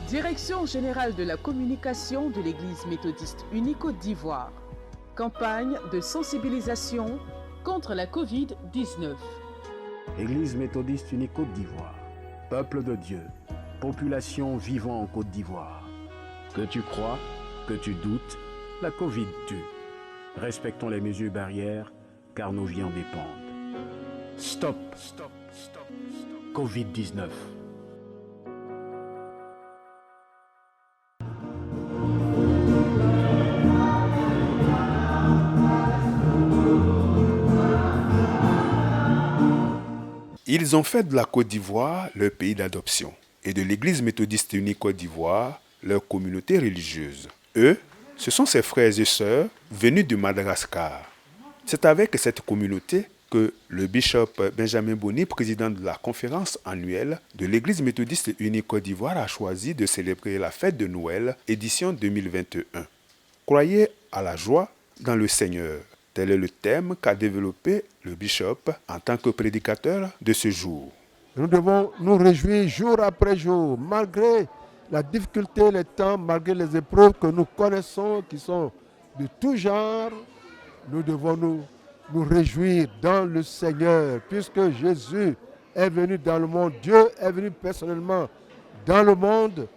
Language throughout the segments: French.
Direction générale de la communication de l'Église méthodiste unie Côte d'Ivoire. Campagne de sensibilisation contre la Covid-19. Église méthodiste unie Côte d'Ivoire. Peuple de Dieu, population vivant en Côte d'Ivoire. Que tu crois, que tu doutes, la Covid tue. Respectons les mesures barrières, car nos vies en dépendent. Stop, stop, stop, stop. Covid-19. Ils ont fait de la Côte d'Ivoire leur pays d'adoption et de l'Église méthodiste unie Côte d'Ivoire leur communauté religieuse. Eux, ce sont ces frères et sœurs venus de Madagascar. C'est avec cette communauté que le bishop Benjamin Boni, président de la conférence annuelle de l'Église méthodiste unie Côte d'Ivoire, a choisi de célébrer la fête de Noël, édition 2021. Croyez à la joie dans le Seigneur. Tel est le thème qu'a développé le bishop en tant que prédicateur de ce jour. Nous devons nous réjouir jour après jour, malgré la difficulté, les temps, malgré les épreuves que nous connaissons, qui sont de tout genre. Nous devons nous réjouir dans le Seigneur, puisque Jésus est venu dans le monde. Dieu est venu personnellement dans le monde.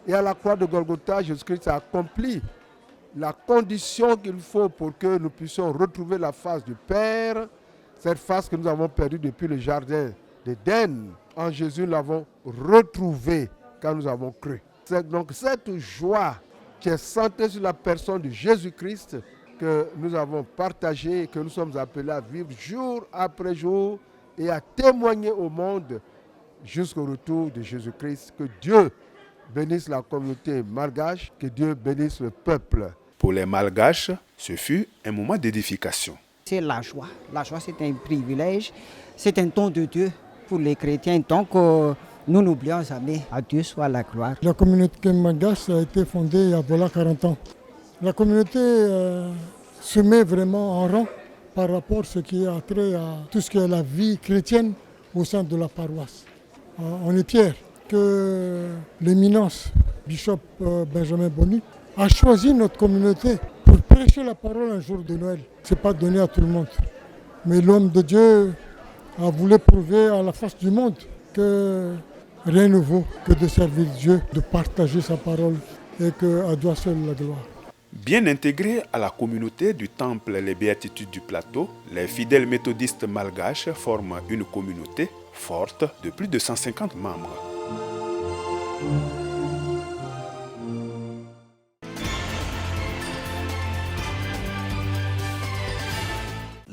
Et à la croix de Golgotha, Jésus-Christ a accompli la condition qu'il faut pour que nous puissions retrouver la face du Père, cette face que nous avons perdue depuis le jardin d'Éden. En Jésus, nous l'avons retrouvée quand nous avons cru. C'est donc cette joie qui est centrée sur la personne de Jésus-Christ que nous avons partagée et que nous sommes appelés à vivre jour après jour et à témoigner au monde jusqu'au retour de Jésus-Christ. Que Dieu bénisse la communauté malgache, que Dieu bénisse le peuple. Pour les Malgaches, ce fut un moment d'édification. C'est la joie. La joie, c'est un privilège. C'est un don de Dieu pour les chrétiens. Donc, nous n'oublions jamais. À Dieu soit la gloire. La communauté malgache a été fondée il y a voilà 40 ans. La communauté se met vraiment en rang par rapport à ce qui a trait à tout ce qui est la vie chrétienne au sein de la paroisse. On est fiers que l'éminence bishop Benjamin Boni a choisi notre communauté pour prêcher la parole un jour de Noël. Ce n'est pas donné à tout le monde. Mais l'homme de Dieu a voulu prouver à la face du monde que rien ne vaut que de servir Dieu, de partager sa parole et qu'à Dieu seul la gloire. Bien intégrés à la communauté du temple Les Béatitudes du Plateau, les fidèles méthodistes malgaches forment une communauté forte de plus de 150 membres.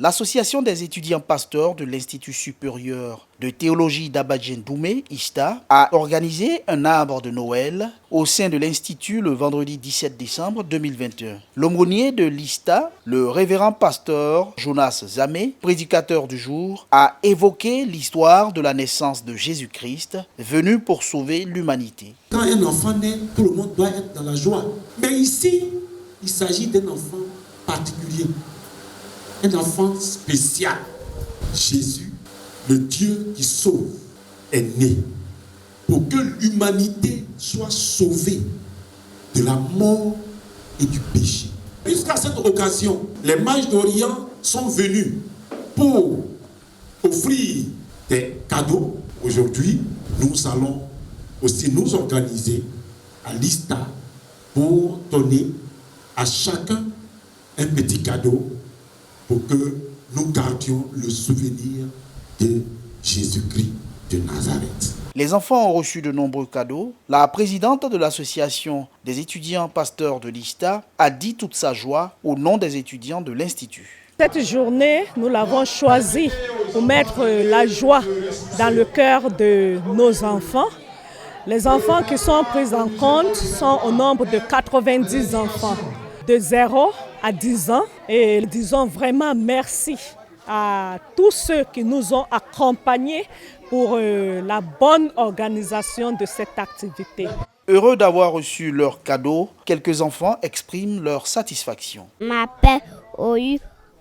L'Association des étudiants pasteurs de l'Institut supérieur de théologie d'Abadjen-Doumé, ISTA, a organisé un arbre de Noël au sein de l'Institut le vendredi 17 décembre 2021. L'aumônier de l'ISTA, le révérend pasteur Jonas Zamé, prédicateur du jour, a évoqué l'histoire de la naissance de Jésus-Christ, venu pour sauver l'humanité. Quand un enfant naît, tout le monde doit être dans la joie. Mais ici, il s'agit d'un enfant particulier. Un enfant spécial. Jésus, le Dieu qui sauve, est né pour que l'humanité soit sauvée de la mort et du péché. Jusqu'à cette occasion, les mages d'Orient sont venus pour offrir des cadeaux. Aujourd'hui, nous allons aussi nous organiser à l'ISTA pour donner à chacun un petit cadeau pour que nous gardions le souvenir de Jésus-Christ de Nazareth. Les enfants ont reçu de nombreux cadeaux. La présidente de l'association des étudiants pasteurs de l'ISTA a dit toute sa joie au nom des étudiants de l'Institut. Cette journée, nous l'avons choisie pour mettre la joie dans le cœur de nos enfants. Les enfants qui sont pris en compte sont au nombre de 90 enfants, de 0 à 10 ans. Et disons vraiment merci à tous ceux qui nous ont accompagnés pour la bonne organisation de cette activité. Heureux d'avoir reçu leurs cadeaux, quelques enfants expriment leur satisfaction. Je m'appelle Oyu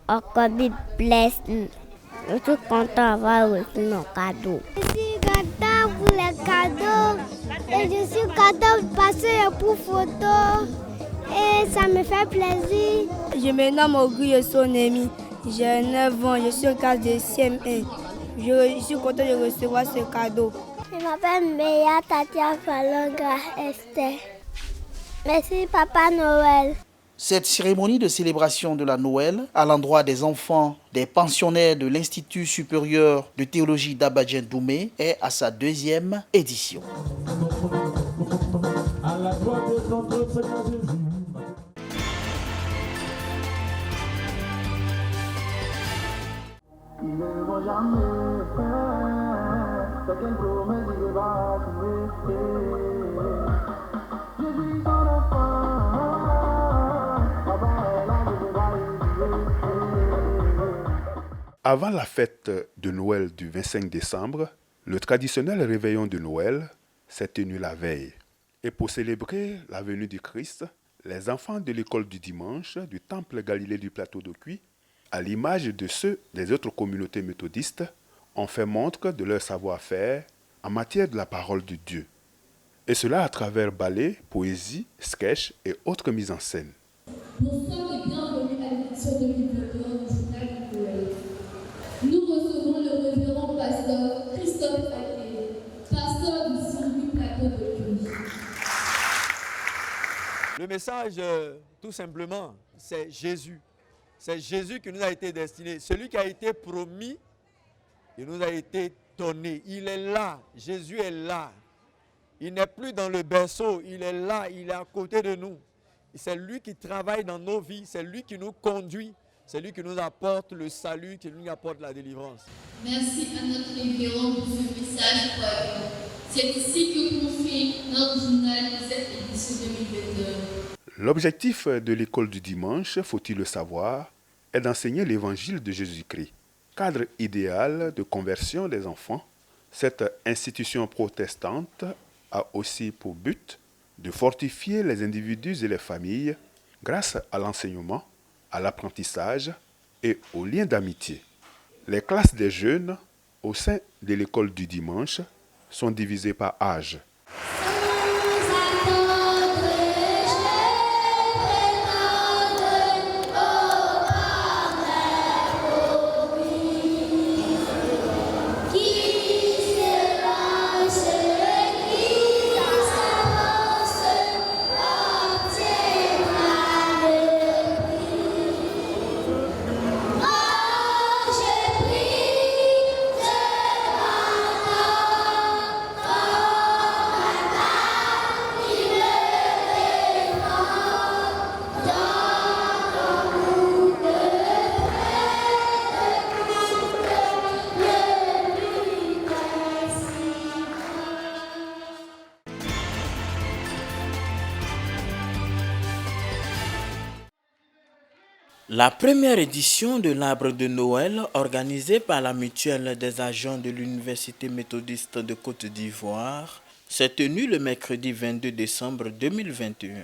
Okobit Bless. Je suis content d'avoir reçu nos cadeaux. Je suis content pour les cadeaux. Et je suis contente de passer pour photo et ça me fait plaisir. Je me nomme Auguste Sonemi, j'ai 9 ans, je suis en classe de CM1. Je suis content de recevoir ce cadeau. Je m'appelle Meya Tatia Falonga Esther. Merci Papa Noël. Cette cérémonie de célébration de la Noël à l'endroit des enfants des pensionnaires de l'Institut supérieur de théologie d'Abadjen-Doumé est à sa 2e édition. Avant la fête de Noël du 25 décembre, le traditionnel réveillon de Noël s'est tenu la veille. Et pour célébrer la venue du Christ, les enfants de l'école du dimanche du Temple Galilée du Plateau de Cuy, à l'image de ceux des autres communautés méthodistes, ont fait montre de leur savoir-faire en matière de la parole de Dieu. Et cela à travers ballets, poésie, sketchs et autres mises en scène. Bonsoir et bienvenue à l'édition 2021 du journal de Noël. Nous recevons le révérend pasteur Christophe Aké, pasteur du Saint-Louis Plateau de Cuy. Le message, tout simplement, c'est Jésus. C'est Jésus qui nous a été destiné. Celui qui a été promis, il nous a été donné. Il est là. Jésus est là. Il n'est plus dans le berceau. Il est là. Il est à côté de nous. C'est lui qui travaille dans nos vies. C'est lui qui nous conduit. C'est lui qui nous apporte le salut, qui nous apporte la délivrance. Merci à notre révérend pour ce message poignant. C'est ici que confie notre journal de cette édition 2022. L'objectif de l'école du dimanche, faut-il le savoir, est d'enseigner l'évangile de Jésus-Christ. Cadre idéal de conversion des enfants, cette institution protestante a aussi pour but de fortifier les individus et les familles grâce à l'enseignement, à l'apprentissage et aux liens d'amitié. Les classes des jeunes au sein de l'école du dimanche sont divisées par âge. La première édition de l'Arbre de Noël, organisée par la Mutuelle des agents de l'Université méthodiste de Côte d'Ivoire, s'est tenue le mercredi 22 décembre 2021.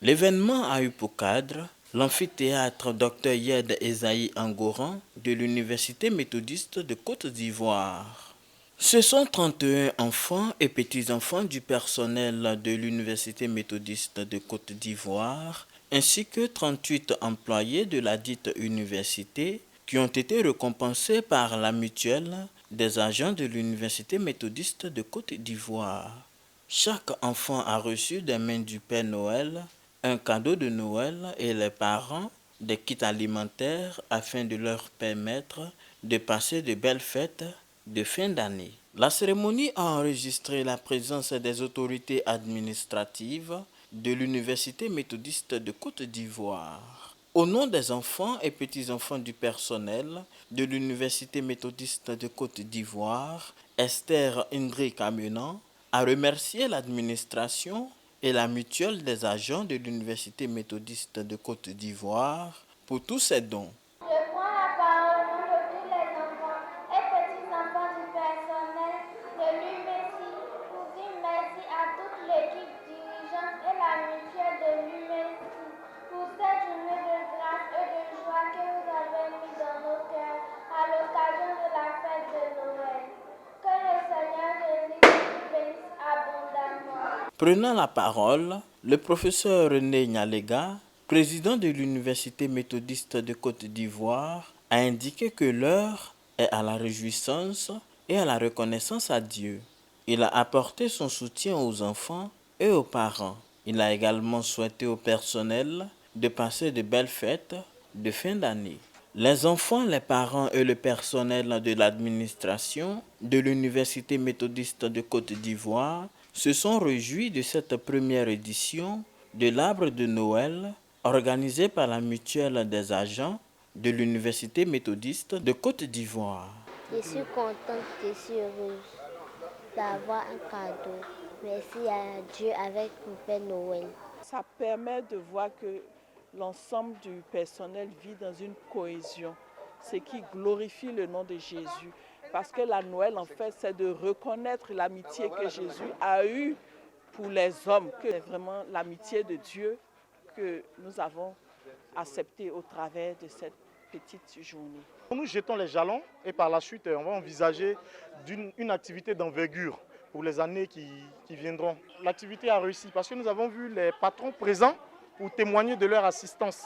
L'événement a eu pour cadre l'amphithéâtre Dr Yed Esaïe Angoran de l'Université méthodiste de Côte d'Ivoire. Ce sont 31 enfants et petits-enfants du personnel de l'Université méthodiste de Côte d'Ivoire ainsi que 38 employés de la dite université qui ont été récompensés par la mutuelle des agents de l'Université méthodiste de Côte d'Ivoire. Chaque enfant a reçu des mains du Père Noël un cadeau de Noël et les parents des kits alimentaires afin de leur permettre de passer de belles fêtes de fin d'année. La cérémonie a enregistré la présence des autorités administratives de l'Université méthodiste de Côte d'Ivoire. Au nom des enfants et petits-enfants du personnel de l'Université méthodiste de Côte d'Ivoire, Esther Indri Kamenan a remercié l'administration et la mutuelle des agents de l'Université méthodiste de Côte d'Ivoire pour tous ces dons. Je prends la parole au nom de tous les enfants et petits-enfants du personnel de l'UMESI pour dire merci à toute l'équipe dirigeante et la mutuelle de l'UMESI pour cette journée de grâce et de joie que vous avez mis dans nos cœurs à l'occasion de la fête de Noël. Que le Seigneur Jésus vous bénisse abondamment. Prenant la parole, le professeur René Nyalega, président de l'Université méthodiste de Côte d'Ivoire, a indiqué que l'heure est à la réjouissance et à la reconnaissance à Dieu. Il a apporté son soutien aux enfants et aux parents. Il a également souhaité au personnel de passer de belles fêtes de fin d'année. Les enfants, les parents et le personnel de l'administration de l'Université méthodiste de Côte d'Ivoire se sont réjouis de cette première édition de l'arbre de Noël organisée par la mutuelle des agents de l'Université méthodiste de Côte d'Ivoire. Je suis contente, je suis heureuse d'avoir un cadeau. Merci à Dieu avec le Père Noël. Ça permet de voir que l'ensemble du personnel vit dans une cohésion, ce qui glorifie le nom de Jésus. Parce que la Noël, en fait, c'est de reconnaître l'amitié que Jésus a eue pour les hommes, que c'est vraiment l'amitié de Dieu que nous avons acceptée au travers de cette petite journée. Nous jetons les jalons et par la suite, on va envisager une activité d'envergure pour les années qui viendront. L'activité a réussi parce que nous avons vu les patrons présents pour témoigner de leur assistance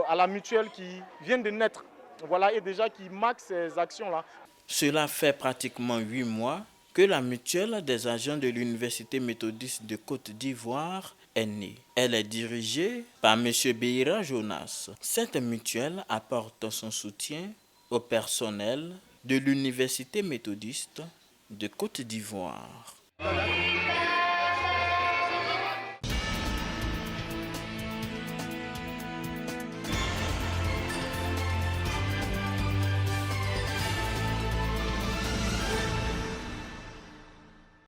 à la mutuelle qui vient de naître, voilà, et déjà qui marque ces actions-là. Cela fait pratiquement 8 mois que la mutuelle des agents de l'Université méthodiste de Côte d'Ivoire est née. Elle est dirigée par M. Beira Jonas. Cette mutuelle apporte son soutien au personnel de l'Université méthodiste de Côte d'Ivoire.